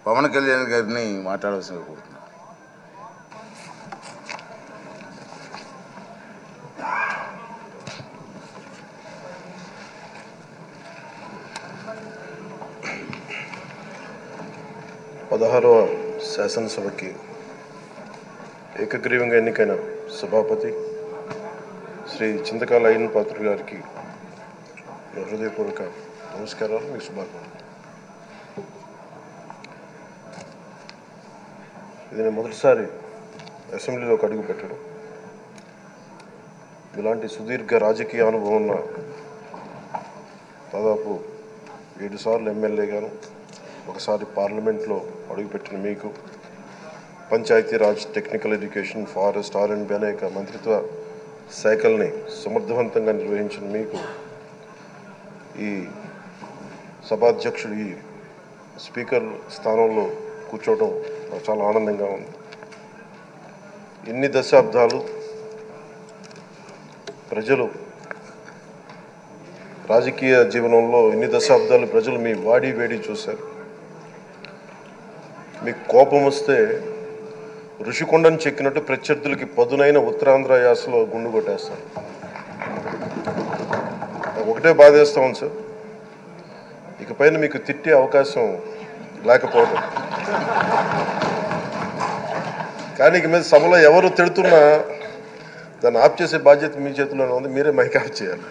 పవన్ కళ్యాణ్ గారిని మాట్లాడవలసిన కోరుతున్నాను. పదహారవ శాసనసభకి ఏకగ్రీవంగా ఎన్నికైన సభాపతి శ్రీ చింతకాల అయ్యన్ పాత్ర గారికి హృదయపూర్వక నమస్కారాలు, మీకు శుభాకాంక్షలు. ఇది నేను మొదటిసారి అసెంబ్లీలోకి అడుగు పెట్టడం. ఇలాంటి సుదీర్ఘ రాజకీయ అనుభవం ఉన్న దాదాపు 7 సార్లు ఎమ్మెల్యేగాను, ఒకసారి పార్లమెంట్లో అడుగుపెట్టిన మీకు, Panchayati Raj, technical education, forest, R&B అనేక మంత్రిత్వ శాఖల్ని సమర్థవంతంగా నిర్వహించిన మీకు ఈ సభాధ్యక్షుడు, ఈ స్పీకర్ స్థానంలో కూర్చోవడం నాకు చాలా ఆనందంగా ఉంది. ఇన్ని దశాబ్దాలు ప్రజలు రాజకీయ జీవనంలో ఇన్ని దశాబ్దాలు ప్రజలు మీ వాడి వేడి చూశారు. మీకు కోపం వస్తే ఋషికొండను చెక్కినట్టు ప్రత్యర్థులకి పదునైన ఉత్తరాంధ్ర యాసలో గుండు కొట్టేస్తారు. ఒకటే బాధేస్తాం సార్, ఇకపైన మీకు తిట్టే అవకాశం లేకపోవడం. కానీ ఇక మీద సభలో ఎవరు తిడుతున్నా దాన్ని ఆఫ్ చేసే బాధ్యత మీ చేతిలోనే ఉంది. మీరే మైక్ ఆఫ్ చేయాలి.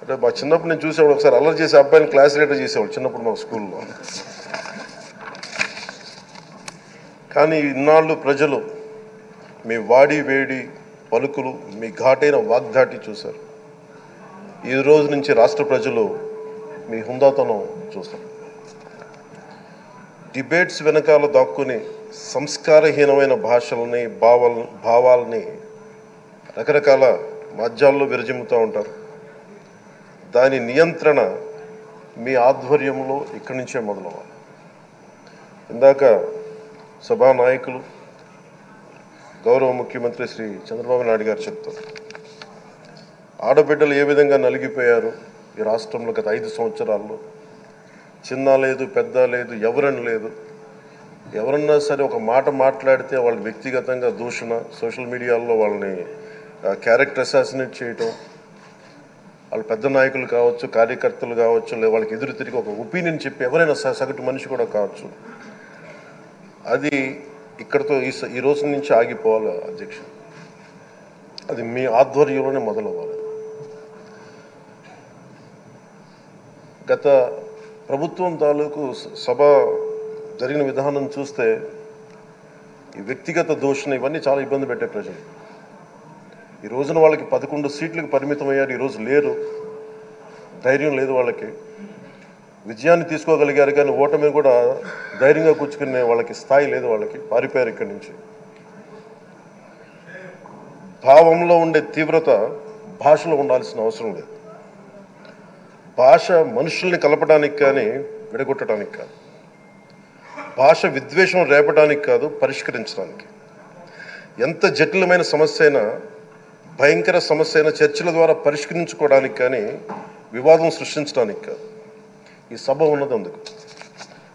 అంటే మా చిన్నప్పుడు నేను చూసేవాడు, ఒకసారి అల్లరి చేసే అబ్బాయిని క్లాస్ లీడర్ చేసేవాడు చిన్నప్పుడు మా స్కూల్లో. కానీ ఇన్నాళ్ళు ప్రజలు మీ వాడి వేడి పలుకులు, మీ ఘాటైన వాగ్దాటి చూశారు. ఈ రోజు నుంచి రాష్ట్ర ప్రజలు మీ హుందాతనం చూస్తారు. డిబేట్స్ వెనకాల దాక్కుని సంస్కారహీనమైన భాషలని, భావాలని రకరకాల మాధ్యాల్లో విరజిమ్ముతూ ఉంటారు. దాని నియంత్రణ మీ ఆధ్వర్యంలో ఇక్కడి నుంచే మొదలవ్వాలి. ఇందాక సభానాయకులు, గౌరవ ముఖ్యమంత్రి శ్రీ చంద్రబాబు నాయుడు గారు చెప్తారు, ఆడబిడ్డలు ఏ విధంగా నలిగిపోయారు ఈ రాష్ట్రంలో గత 5 సంవత్సరాల్లో. చిన్న లేదు, పెద్ద లేదు, ఎవరని లేదు. ఎవరన్నా సరే ఒక మాట మాట్లాడితే వాళ్ళు వ్యక్తిగతంగా దూషణ, సోషల్ మీడియాలో వాళ్ళని క్యారెక్టర్ అసాసినేట్ చేయటం, వాళ్ళు పెద్ద నాయకులు కావచ్చు, కార్యకర్తలు కావచ్చు, లేదా వాళ్ళకి ఎదురు తిరిగి ఒక ఒపీనియన్ చెప్పి ఎవరైనా సగటు మనిషి కూడా కావచ్చు, అది ఇక్కడతో ఈ రోజు నుంచి ఆగిపోవాలి అధ్యక్ష. అది మీ ఆధ్వర్యంలోనే మొదలవ్వాలి. గత ప్రభుత్వం తాలూకు సభ జరిగిన విధానం చూస్తే ఈ వ్యక్తిగత దూషణ ఇవన్నీ చాలా ఇబ్బంది పెట్టే ప్రజలు. ఈ రోజున వాళ్ళకి 11 సీట్లకు పరిమితం అయ్యారు, ఈరోజు లేరు, ధైర్యం లేదు వాళ్ళకి. విజయాన్ని తీసుకోగలిగారు కానీ ఓటమిని కూడా ధైర్యంగా కూర్చుకునే వాళ్ళకి స్థాయి లేదు, వాళ్ళకి పారిపోయారు ఇక్కడి నుంచి. భావంలో ఉండే తీవ్రత భాషలో ఉండాల్సిన అవసరం లేదు. భాష మనుషుల్ని కలపడానికి కానీ విడగొట్టడానికి కాదు. భాష విద్వేషం రేపడానికి కాదు, పరిష్కరించడానికి. ఎంత జటిలమైన సమస్య అయినా, భయంకర సమస్య అయినా చర్చల ద్వారా పరిష్కరించుకోవడానికి కానీ వివాదం సృష్టించడానికి కాదు. ఈ సభ ఉన్నది అందుకు.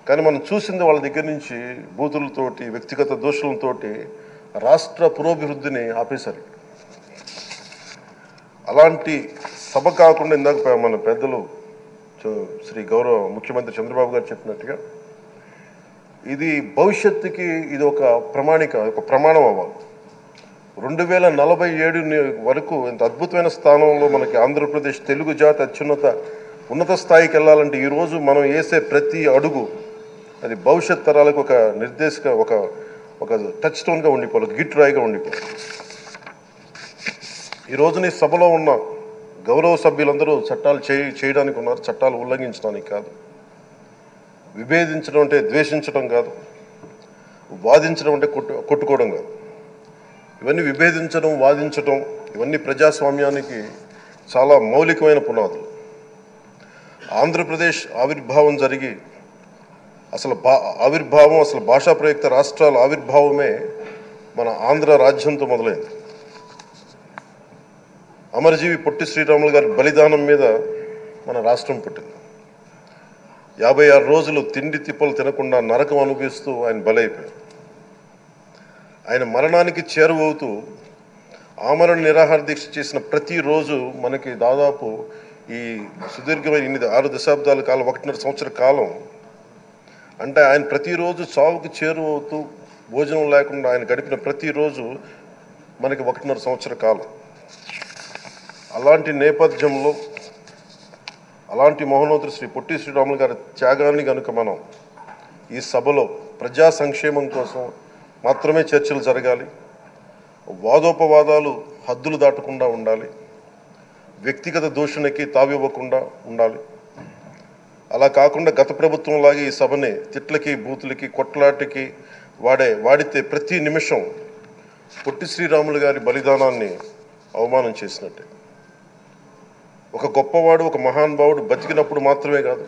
కానీ మనం చూసింది వాళ్ళ దగ్గర నుంచి బూతులతోటి, వ్యక్తిగత దోషులతోటి రాష్ట్ర పురోభివృద్ధిని ఆపేశారు. అలాంటి సభ కాకుండా ఇందాక మన పెద్దలు శ్రీ గౌరవ ముఖ్యమంత్రి చంద్రబాబు గారు చెప్పినట్టుగా ఇది భవిష్యత్తుకి ఇది ఒక ప్రమాణం అవ్వాలి. 2047 వరకు ఇంత అద్భుతమైన స్థానంలో మనకి ఆంధ్రప్రదేశ్ తెలుగు జాతి ఉన్నత స్థాయికి వెళ్ళాలంటే ఈరోజు మనం వేసే ప్రతి అడుగు అది భవిష్యత్ తరాలకు ఒక నిర్దేశక ఒక టచ్ స్టోన్గా ఉండిపోవాలి, ఒక గిట్ రాయిగా ఉండిపోవాలి. ఈ రోజున ఈ సభలో ఉన్న గౌరవ సభ్యులందరూ చట్టాలు చేయడానికి ఉన్నారు, చట్టాలు ఉల్లంఘించడానికి కాదు. విభేదించడం అంటే ద్వేషించడం కాదు, వాదించడం అంటే కొట్టుకోవడం కాదు. ఇవన్నీ విభేదించడం, వాదించడం ఇవన్నీ ప్రజాస్వామ్యానికి చాలా మౌలికమైన పునాదులు. ఆంధ్రప్రదేశ్ ఆవిర్భావం జరిగి అసలు భాషా ప్రయుక్త రాష్ట్రాల ఆవిర్భావమే మన ఆంధ్ర రాజ్యంతో మొదలైంది. అమరజీవి పొట్టి శ్రీరాములు గారి బలిదానం మీద మన రాష్ట్రం పుట్టింది. 56 రోజులు తిండి తిప్పలు తినకుండా నరకం అనుభవిస్తూ ఆయన బలైపోయారు. ఆయన మరణానికి చేరువవుతూ ఆమరణ నిరాహార దీక్ష చేసిన ప్రతిరోజు మనకి దాదాపు ఈ సుదీర్ఘమైన 6 దశాబ్దాల కాలం, 1.5 సంవత్సర కాలం, అంటే ఆయన ప్రతిరోజు చావుకు చేరువవుతూ భోజనం లేకుండా ఆయన గడిపిన ప్రతిరోజు మనకి 1.5 సంవత్సర కాలం. అలాంటి నేపథ్యంలో అలాంటి మహోన్నతుడు శ్రీ పొట్టి శ్రీరాములు గారి త్యాగాన్ని కనుక మనం ఈ సభలో ప్రజా సంక్షేమం కోసం మాత్రమే చర్చలు జరగాలి, వాదోపవాదాలు హద్దులు దాటకుండా ఉండాలి, వ్యక్తిగత దూషణకి తావివ్వకుండా ఉండాలి. అలా కాకుండా గత ప్రభుత్వంలాగే ఈ సభని తిట్లకి, బూతులకి, కొట్లాటకి వాడితే ప్రతి నిమిషం పొట్టి శ్రీరాములు గారి బలిదానాన్ని అవమానం చేసినట్టే. ఒక గొప్పవాడు, ఒక మహానుభావుడు బతికినప్పుడు మాత్రమే కాదు,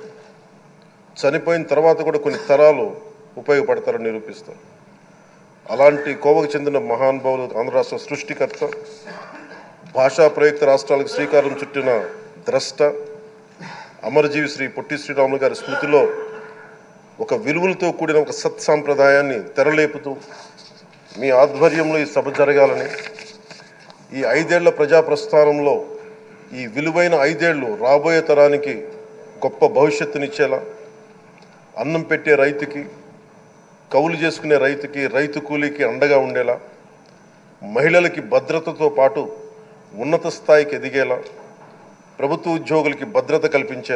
చనిపోయిన తర్వాత కూడా కొన్ని తరాలు ఉపయోగపడతారని నిరూపిస్తారు. అలాంటి కోవకు చెందిన మహానుభావులు ఆంధ్ర రాష్ట్ర సృష్టికర్త, భాషా ప్రయుక్త రాష్ట్రాలకు శ్రీకారం చుట్టిన ద్రష్ట, అమరజీవి శ్రీ పొట్టి శ్రీరాములు గారి స్మృతిలో ఒక విలువలతో కూడిన ఒక సత్సాంప్రదాయాన్ని తెరలేపుతూ మీ ఆధ్వర్యంలో ఈ సభ జరగాలని, ఈ 5 ఏళ్ల ప్రజాప్రస్థానంలో ఈ విలువైన 5 ఏళ్ళు రాబోయే తరానికి గొప్ప భవిష్యత్తునిచ్చేలా, అన్నం పెట్టే రైతుకి, కౌలు చేసుకునే రైతుకి, రైతు కూలీకి అండగా ఉండేలా, మహిళలకి భద్రతతో పాటు ఉన్నత స్థాయికి ఎదిగేలా, ప్రభుత్వ ఉద్యోగులకి భద్రత కల్పించేలా